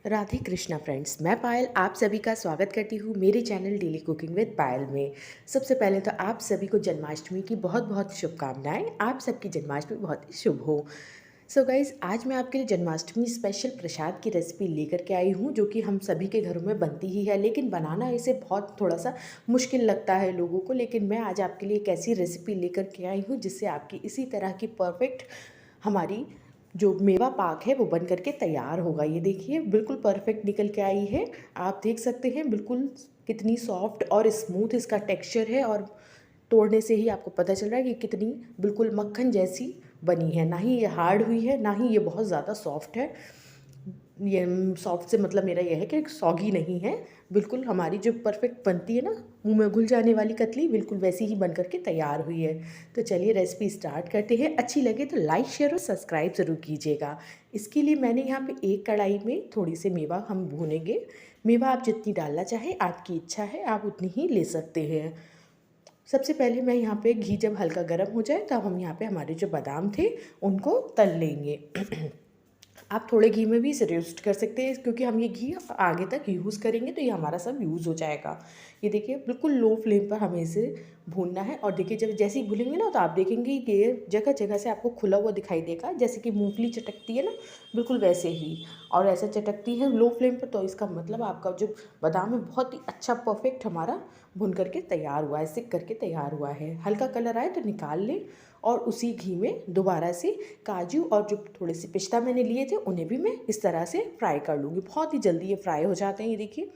Radhe Krishna friends, मैं पायल आप सभी का स्वागत करती हूँ मेरे चैनल डेली कुकिंग विद पायल में। सबसे पहले तो आप सभी को जन्माष्टमी की बहुत बहुत शुभकामनाएं। आप सबकी जन्माष्टमी बहुत ही शुभ हो। सो गाइज़, आज मैं आपके लिए जन्माष्टमी स्पेशल प्रसाद की रेसिपी लेकर के आई हूँ, जो कि हम सभी के घरों में बनती ही है, लेकिन बनाना इसे बहुत थोड़ा सा मुश्किल लगता है लोगों को। लेकिन मैं आज आपके लिए एक ऐसी रेसिपी लेकर के आई हूँ जिससे आपकी इसी तरह की परफेक्ट हमारी जो मेवा पाक है वो बन करके तैयार होगा। ये देखिए बिल्कुल परफेक्ट निकल के आई है। आप देख सकते हैं बिल्कुल कितनी सॉफ्ट और स्मूथ इसका टेक्सचर है, और तोड़ने से ही आपको पता चल रहा है कि कितनी बिल्कुल मक्खन जैसी बनी है। ना ही ये हार्ड हुई है, ना ही ये बहुत ज़्यादा सॉफ्ट है। ये सॉफ्ट से मतलब मेरा यह है कि सॉगी नहीं है, बिल्कुल हमारी जो परफेक्ट बनती है ना, मुंह में घुल जाने वाली कतली, बिल्कुल वैसी ही बन करके तैयार हुई है। तो चलिए रेसिपी स्टार्ट करते हैं। अच्छी लगे तो लाइक शेयर और सब्सक्राइब ज़रूर कीजिएगा। इसके लिए मैंने यहाँ पे एक कढ़ाई में थोड़ी सी मेवा हम भूनेंगे। मेवा आप जितनी डालना चाहें, आपकी इच्छा है, आप उतनी ही ले सकते हैं। सबसे पहले मैं यहाँ पे घी जब हल्का गर्म हो जाए तब हम यहाँ पे हमारे जो बादाम थे उनको तल लेंगे। आप थोड़े घी में भी इसे रोस्ट कर सकते हैं, क्योंकि हम ये घी आगे तक यूज़ करेंगे तो ये हमारा सब यूज़ हो जाएगा। ये देखिए बिल्कुल लो फ्लेम पर हमें इसे भूनना है। और देखिए जब जैसे ही भूनेंगे ना, तो आप देखेंगे कि ये जगह जगह से आपको खुला हुआ दिखाई देगा, जैसे कि मूंगफली चटकती है ना, बिल्कुल वैसे ही। और ऐसा चटकती है लो फ्लेम पर, तो इसका मतलब आपका जो बादाम है बहुत ही अच्छा परफेक्ट हमारा भुन करके तैयार हुआ है, सिक करके तैयार हुआ है। हल्का कलर आए तो निकाल लें, और उसी घी में दोबारा से काजू और जो थोड़े से पिस्ता मैंने लिए थे उन्हें भी मैं इस तरह से फ्राई कर लूँगी। बहुत ही जल्दी ये फ्राई हो जाते हैं। ये देखिए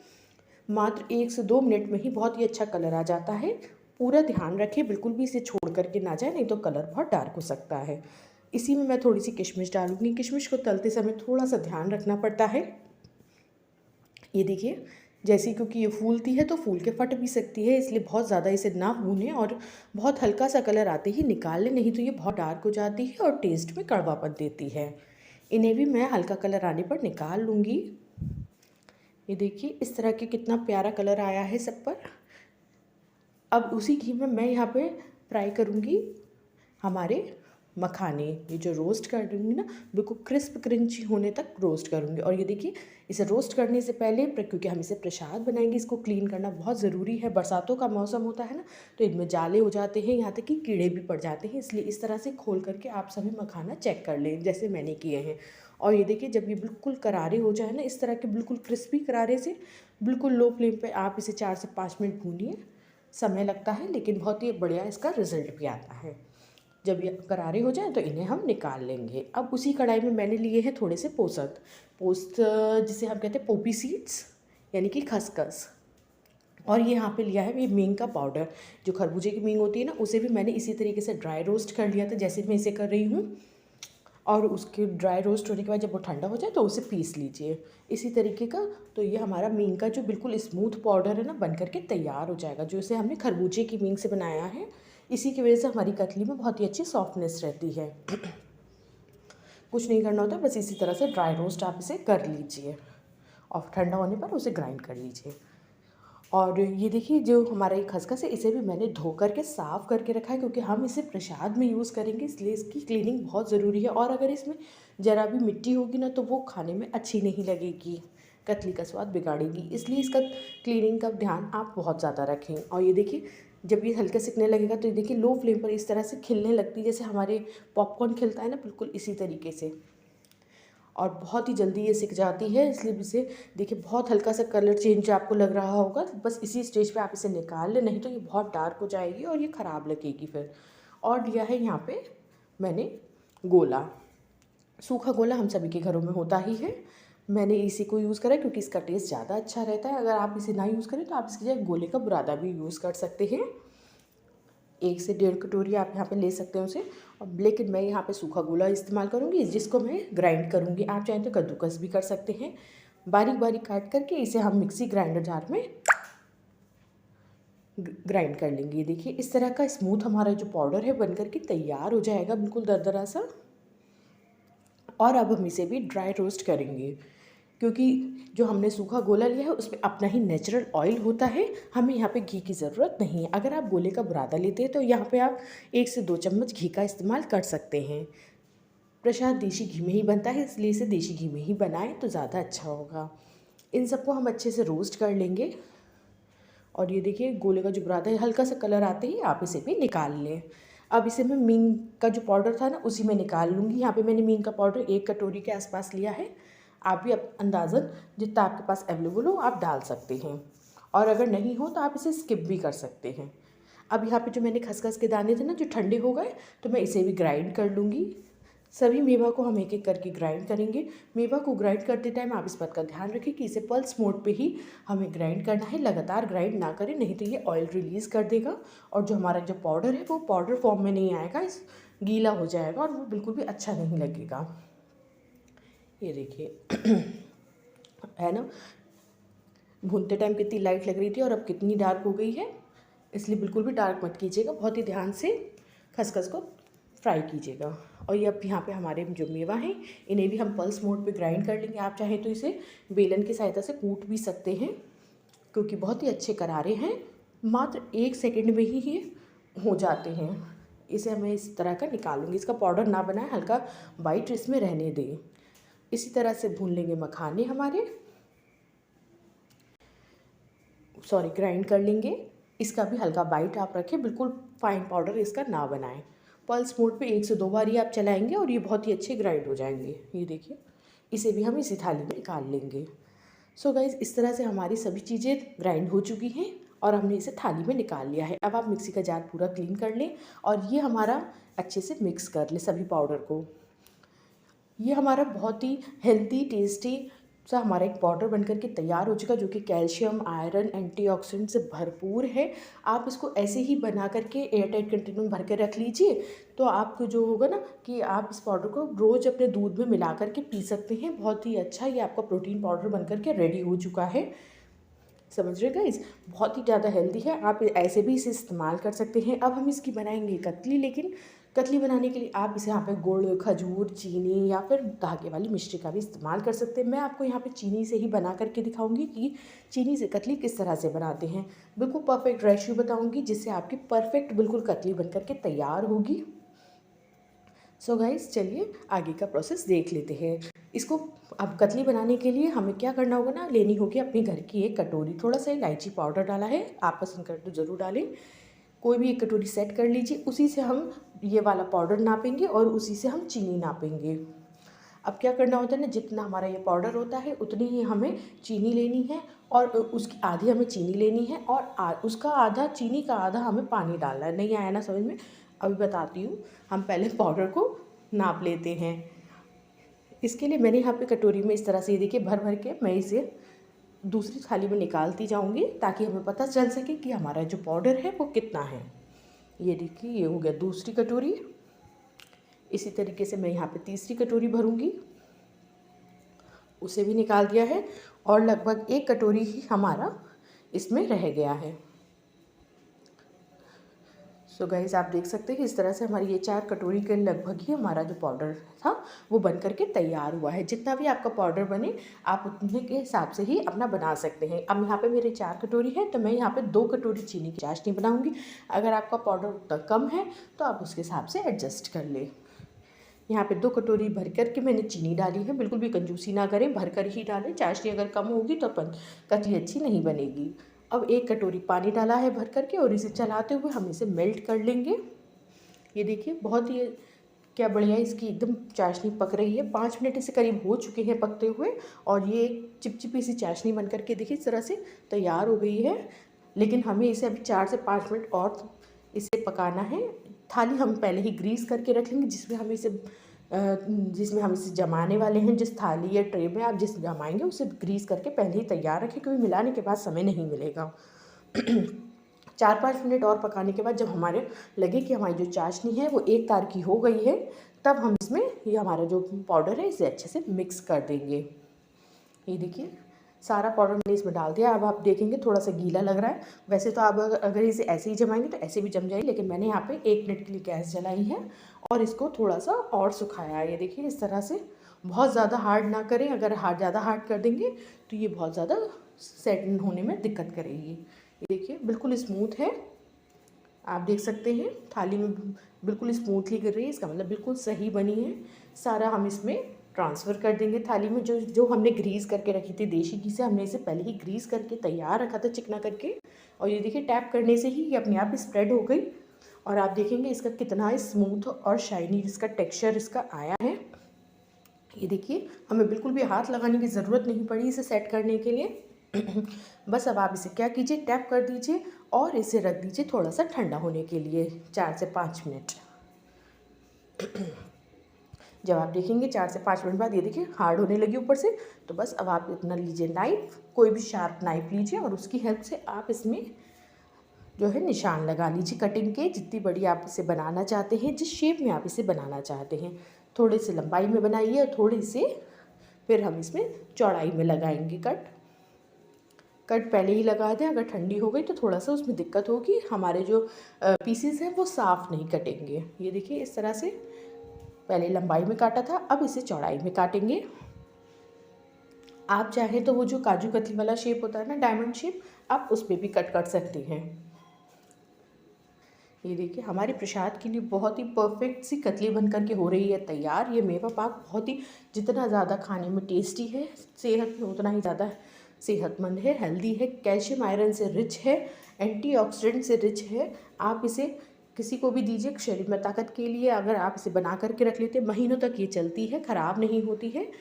मात्र 1 से 2 मिनट में ही बहुत ही अच्छा कलर आ जाता है। पूरा ध्यान रखें बिल्कुल भी इसे छोड़ करके ना जाए, नहीं तो कलर बहुत डार्क हो सकता है। इसी में मैं थोड़ी सी किशमिश डालूँगी। किशमिश को तलते समय थोड़ा सा ध्यान रखना पड़ता है। ये देखिए जैसे, क्योंकि ये फूलती है तो फूल के फट भी सकती है, इसलिए बहुत ज़्यादा इसे ना भूनें और बहुत हल्का सा कलर आते ही निकाल लें, नहीं तो ये बहुत डार्क हो जाती है और टेस्ट में कड़वापन देती है। इन्हें भी मैं हल्का कलर आने पर निकाल लूँगी। ये देखिए इस तरह के कितना प्यारा कलर आया है सब पर। अब उसी घी में मैं यहाँ पे फ्राई करूँगी हमारे मखाने। ये जो रोस्ट कर दूँगी ना, बिल्कुल क्रिस्प क्रंची होने तक रोस्ट करूँगी। और ये देखिए इसे रोस्ट करने से पहले, क्योंकि हम इसे प्रसाद बनाएंगे, इसको क्लीन करना बहुत ज़रूरी है। बरसातों का मौसम होता है ना, तो इनमें जाले हो जाते हैं, यहाँ तक कि कीड़े भी पड़ जाते हैं। इसलिए इस तरह से खोल करके आप सभी मखाना चेक कर लें, जैसे मैंने किए हैं। और ये देखिए जब ये बिल्कुल करारे हो जाए ना, इस तरह के बिल्कुल क्रिस्पी करारे से, बिल्कुल लो फ्लेम पे आप इसे 4 से 5 मिनट भूनिए। समय लगता है लेकिन बहुत ही बढ़िया इसका रिजल्ट भी आता है। जब ये करारे हो जाएं तो इन्हें हम निकाल लेंगे। अब उसी कढ़ाई में मैंने लिए हैं थोड़े से पोस्त, जिसे हम कहते हैं पोपी सीड्स, यानी कि खसखस। और ये यहाँ पे लिया है ये मींग का पाउडर। जो खरबूजे की मींग होती है ना, उसे भी मैंने इसी तरीके से ड्राई रोस्ट कर लिया था, जैसे मैं इसे कर रही हूँ। और उसके ड्राई रोस्ट होने के बाद जब वो ठंडा हो जाए तो उसे पीस लीजिए इसी तरीके का। तो ये हमारा मींग का जो बिल्कुल स्मूथ पाउडर है ना, बन करके तैयार हो जाएगा, जो इसे हमने खरबूजे की मींग से बनाया है। इसी की वजह से हमारी कतली में बहुत ही अच्छी सॉफ्टनेस रहती है। कुछ नहीं करना होता, बस इसी तरह से ड्राई रोस्ट आप इसे कर लीजिए और ठंडा होने पर उसे ग्राइंड कर लीजिए। और ये देखिए जो हमारा ये खसखस है, इसे भी मैंने धो करके साफ़ करके रखा है, क्योंकि हम इसे प्रसाद में यूज़ करेंगे, इसलिए इसकी क्लीनिंग बहुत ज़रूरी है। और अगर इसमें ज़रा भी मिट्टी होगी ना, तो वो खाने में अच्छी नहीं लगेगी, कतली का स्वाद बिगाड़ेगी। इसलिए इसका क्लीनिंग का ध्यान आप बहुत ज़्यादा रखें। और ये देखिए जब ये हल्के सिकने लगेगा तो ये देखिए लो फ्लेम पर इस तरह से खिलने लगती है, जैसे हमारे पॉपकॉर्न खिलता है ना, बिल्कुल इसी तरीके से। और बहुत ही जल्दी ये सिक जाती है, इसलिए इसे देखिए बहुत हल्का सा कलर चेंज आपको लग रहा होगा, बस इसी स्टेज पे आप इसे निकाल लें, नहीं तो ये बहुत डार्क हो जाएगी और ये ख़राब लगेगी फिर। और लिया है यहाँ पे मैंने गोला। सूखा गोला हम सभी के घरों में होता ही है। मैंने इसी को यूज़ करा क्योंकि इसका टेस्ट ज़्यादा अच्छा रहता है। अगर आप इसे ना यूज़ करें तो आप इसकी जगह गोले का बुरादा भी यूज़ कर सकते हैं। 1 से 1.5 कटोरी आप यहाँ पे ले सकते हैं उसे। और लेकिन मैं यहाँ पे सूखा गोला इस्तेमाल करूँगी, जिसको मैं ग्राइंड करूँगी। आप चाहें तो कद्दूकस भी कर सकते हैं। बारीक बारीक काट करके इसे हम मिक्सी ग्राइंडर जार में ग्राइंड कर लेंगे। देखिए इस तरह का स्मूथ हमारा जो पाउडर है बनकर के तैयार हो जाएगा, बिल्कुल दरदरा सा। और अब हम इसे भी ड्राई रोस्ट करेंगे, क्योंकि जो हमने सूखा गोला लिया है उसमें अपना ही नेचुरल ऑयल होता है, हमें यहाँ पे घी की ज़रूरत नहीं है। अगर आप गोले का बुरादा लेते हैं तो यहाँ पे आप 1 से 2 चम्मच घी का इस्तेमाल कर सकते हैं। प्रसाद देसी घी में ही बनता है, इसलिए इसे देसी घी में ही बनाएं तो ज़्यादा अच्छा होगा। इन सबको हम अच्छे से रोस्ट कर लेंगे। और ये देखिए गोले का जो बुरादा है, हल्का सा कलर आते ही आप इसे भी निकाल लें। अब इसे मैं मीन का जो पाउडर था ना उसी में निकाल लूँगी। यहाँ पे मैंने मीन का पाउडर 1 कटोरी के आसपास लिया है। आप भी अंदाज़न जितना आपके पास अवेलेबल हो आप डाल सकते हैं, और अगर नहीं हो तो आप इसे स्किप भी कर सकते हैं। अब यहाँ पे जो मैंने खसखस के दाने थे ना जो ठंडे हो गए, तो मैं इसे भी ग्राइंड कर लूँगी। सभी मेवा को हम एक एक करके ग्राइंड करेंगे। मेवा को ग्राइंड करते टाइम आप इस बात का ध्यान रखें कि इसे पल्स मोड पे ही हमें ग्राइंड करना है, लगातार ग्राइंड ना करें, नहीं तो ये ऑयल रिलीज़ कर देगा और जो हमारा जो पाउडर है वो पाउडर फॉर्म में नहीं आएगा, इस गीला हो जाएगा और वो बिल्कुल भी अच्छा नहीं लगेगा। ये देखिए है ना, भूनते टाइम कितनी लाइट लग रही थी और अब कितनी डार्क हो गई है, इसलिए बिल्कुल भी डार्क मत कीजिएगा, बहुत ही ध्यान से खसखस को फ्राई कीजिएगा। और ये अब यहाँ पे हमारे जो मेवा हैं इन्हें भी हम पल्स मोड पे ग्राइंड कर लेंगे। आप चाहें तो इसे बेलन की सहायता से कूट भी सकते हैं, क्योंकि बहुत ही अच्छे करारे हैं, मात्र 1 सेकंड में ही ये हो जाते हैं। इसे मैं इस तरह का निकालूंगी, इसका पाउडर ना बनाए, हल्का वाइट इसमें रहने दें। इसी तरह से भून लेंगे मखाने हमारे, ग्राइंड कर लेंगे। इसका भी हल्का बाइट आप रखें, बिल्कुल फाइन पाउडर इसका ना बनाएं। पल्स मोड पे 1 से 2 बार ही आप चलाएंगे और ये बहुत ही अच्छे ग्राइंड हो जाएंगे। ये देखिए, इसे भी हम इसी थाली में निकाल लेंगे। सो गाइज़, इस तरह से हमारी सभी चीज़ें ग्राइंड हो चुकी हैं और हमने इसे थाली में निकाल लिया है। अब आप मिक्सी का जार पूरा क्लीन कर लें और ये हमारा अच्छे से मिक्स कर लें सभी पाउडर को। ये हमारा बहुत ही हेल्दी टेस्टी सा हमारा एक पाउडर बनकर के तैयार हो चुका, जो कि कैल्शियम, आयरन, एंटीऑक्सीडेंट से भरपूर है। आप इसको ऐसे ही बना करके एयरटाइट कंटेनर में भर के रख लीजिए, तो आपको जो होगा ना कि आप इस पाउडर को रोज़ अपने दूध में मिला करके पी सकते हैं। बहुत ही अच्छा ये आपका प्रोटीन पाउडर बन करके रेडी हो चुका है। समझ रहे गाइस, बहुत ही ज़्यादा हेल्दी है, आप ऐसे भी इसे इस्तेमाल कर सकते हैं। अब हम इसकी बनाएंगे कतली, लेकिन कतली बनाने के लिए आप इसे यहाँ पे गुड़, खजूर, चीनी या फिर धागे वाली मिश्री का भी इस्तेमाल कर सकते हैं। मैं आपको यहाँ पे चीनी से ही बना करके दिखाऊंगी कि चीनी से कतली किस तरह से बनाते हैं। बिल्कुल परफेक्ट रेशियो बताऊँगी, जिससे आपकी परफेक्ट बिल्कुल कतली बन करके तैयार होगी। सो गाइस, चलिए आगे का प्रोसेस देख लेते हैं। इसको अब कतली बनाने के लिए हमें क्या करना होगा ना, लेनी होगी अपने घर की 1 कटोरी। थोड़ा सा इलायची पाउडर डाला है, आप पसंद करें तो ज़रूर डालें। कोई भी 1 कटोरी सेट कर लीजिए, उसी से हम ये वाला पाउडर नापेंगे और उसी से हम चीनी नापेंगे। अब क्या करना होता है ना, जितना हमारा ये पाउडर होता है उतनी ही हमें चीनी लेनी है और उसकी आधी हमें चीनी लेनी है और उसका आधा चीनी का आधा हमें पानी डालना है। नहीं आया ना समझ में, अभी बताती हूँ। हम पहले पाउडर को नाप लेते हैं। इसके लिए मैंने यहाँ पे कटोरी में इस तरह से, ये देखिए, भर भर के मैं इसे दूसरी थाली में निकालती जाऊँगी, ताकि हमें पता चल सके कि हमारा जो पाउडर है वो कितना है। ये देखिए, ये हो गया दूसरी कटोरी। इसी तरीके से मैं यहाँ पे तीसरी कटोरी भरूँगी, उसे भी निकाल दिया है और लगभग 1 कटोरी ही हमारा इसमें रह गया है। सो गाइस, आप देख सकते हैं कि इस तरह से हमारी ये 4 कटोरी के लगभग ही हमारा जो पाउडर था वो बन करके तैयार हुआ है। जितना भी आपका पाउडर बने आप उतने के हिसाब से ही अपना बना सकते हैं। अब यहाँ पे मेरे 4 कटोरी है, तो मैं यहाँ पे 2 कटोरी चीनी की चाशनी बनाऊँगी। अगर आपका पाउडर उतना कम है तो आप उसके हिसाब से एडजस्ट कर लें। यहाँ पे 2 कटोरी भर कर के मैंने चीनी डाली है। बिल्कुल भी कंजूसी ना करें, भर कर ही डालें। चाशनी अगर कम होगी तो कतली अच्छी नहीं बनेगी। अब 1 कटोरी पानी डाला है भर करके और इसे चलाते हुए हम इसे मेल्ट कर लेंगे। ये देखिए, बहुत ही क्या बढ़िया इसकी एकदम चाशनी पक रही है। 5 मिनट इसे करीब हो चुके हैं पकते हुए और ये एक चिपचिपी सी चाशनी बन करके देखिए इस तरह से तैयार हो गई है। लेकिन हमें इसे अभी 4 से 5 मिनट और इसे पकाना है। थाली हम पहले ही ग्रीस करके रख लेंगे, जिसमें हम इसे जमाने वाले हैं। जिस थाली या ट्रे में आप जिस जमाएंगे उसे ग्रीस करके पहले ही तैयार रखें, क्योंकि मिलाने के बाद समय नहीं मिलेगा। 4-5 मिनट और पकाने के बाद जब हमारे लगे कि हमारी जो चाशनी है वो एक तार की हो गई है, तब हम इसमें ये हमारा जो पाउडर है इसे अच्छे से मिक्स कर देंगे। ये देखिए, सारा पाउडर मैंने इसमें डाल दिया। अब आप देखेंगे थोड़ा सा गीला लग रहा है। वैसे तो आप अगर इसे ऐसे ही जमाएंगे तो ऐसे भी जम जाएगी, लेकिन मैंने यहाँ पे 1 मिनट के लिए गैस जलाई है और इसको थोड़ा सा और सुखाया है। ये देखिए, इस तरह से बहुत ज़्यादा हार्ड ना करें। अगर ज़्यादा हार्ड कर देंगे तो ये बहुत ज़्यादा सेट होने में दिक्कत करेगी। ये देखिए, बिल्कुल स्मूथ है। आप देख सकते हैं थाली में बिल्कुल स्मूथली गिर रही है, इसका मतलब बिल्कुल सही बनी है। सारा हम इसमें ट्रांसफ़र कर देंगे थाली में। जो जो हमने ग्रीस करके रखी थी देसी घी से, हमने इसे पहले ही ग्रीस करके तैयार रखा था चिकना करके। और ये देखिए टैप करने से ही ये अपने आप स्प्रेड हो गई। और आप देखेंगे इसका कितना स्मूथ और शाइनी इसका टेक्सचर इसका आया है। ये देखिए हमें बिल्कुल भी हाथ लगाने की ज़रूरत नहीं पड़ी इसे सेट करने के लिए। बस अब आप इसे क्या कीजिए, टैप कर दीजिए और इसे रख दीजिए थोड़ा सा ठंडा होने के लिए 4 से 5 मिनट। जब आप देखेंगे 4 से 5 मिनट बाद ये देखिए हार्ड होने लगी ऊपर से, तो बस अब आप इतना लीजिए नाइफ़, कोई भी शार्प नाइफ़ लीजिए और उसकी हेल्प से आप इसमें जो है निशान लगा लीजिए कटिंग के, जितनी बड़ी आप इसे बनाना चाहते हैं, जिस शेप में आप इसे बनाना चाहते हैं। थोड़े से लंबाई में बनाइए और थोड़े से फिर हम इसमें चौड़ाई में लगाएंगे कट पहले ही लगा दें। अगर ठंडी हो गई तो थोड़ा सा उसमें दिक्कत होगी, हमारे जो पीसेस हैं वो साफ़ नहीं कटेंगे। ये देखिए इस तरह से पहले लंबाई में काटा था, अब इसे चौड़ाई में काटेंगे। आप चाहें तो वो जो काजू कतली वाला शेप होता है ना, डायमंड शेप, आप उस पर भी कट कर सकते हैं। ये देखिए हमारे प्रसाद के लिए बहुत ही परफेक्ट सी कतली बन करके हो रही है तैयार। ये मेवा पाक बहुत ही, जितना ज़्यादा खाने में टेस्टी है, सेहत में उतना ही ज़्यादा सेहतमंद है, हेल्दी है, कैल्शियम आयरन से रिच है, एंटीऑक्सीडेंट से रिच है। आप इसे किसी को भी दीजिए शरीर में ताकत के लिए। अगर आप इसे बना करके रख लेते हैं महीनों तक ये चलती है, ख़राब नहीं होती है।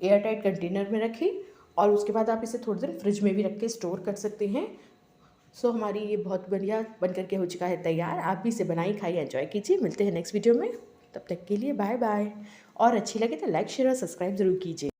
एयर टाइट कंटेनर में रखें और उसके बाद आप इसे थोड़ी देर फ्रिज में भी रख के स्टोर कर सकते हैं। सो हमारी ये बहुत बढ़िया बन करके हो चुका है तैयार। आप भी इसे बनाइए, खाइए, एंजॉय कीजिए। मिलते हैं नेक्स्ट वीडियो में, तब तक के लिए बाय बाय। और अच्छी लगे तो लाइक शेयर और सब्सक्राइब ज़रूर कीजिए।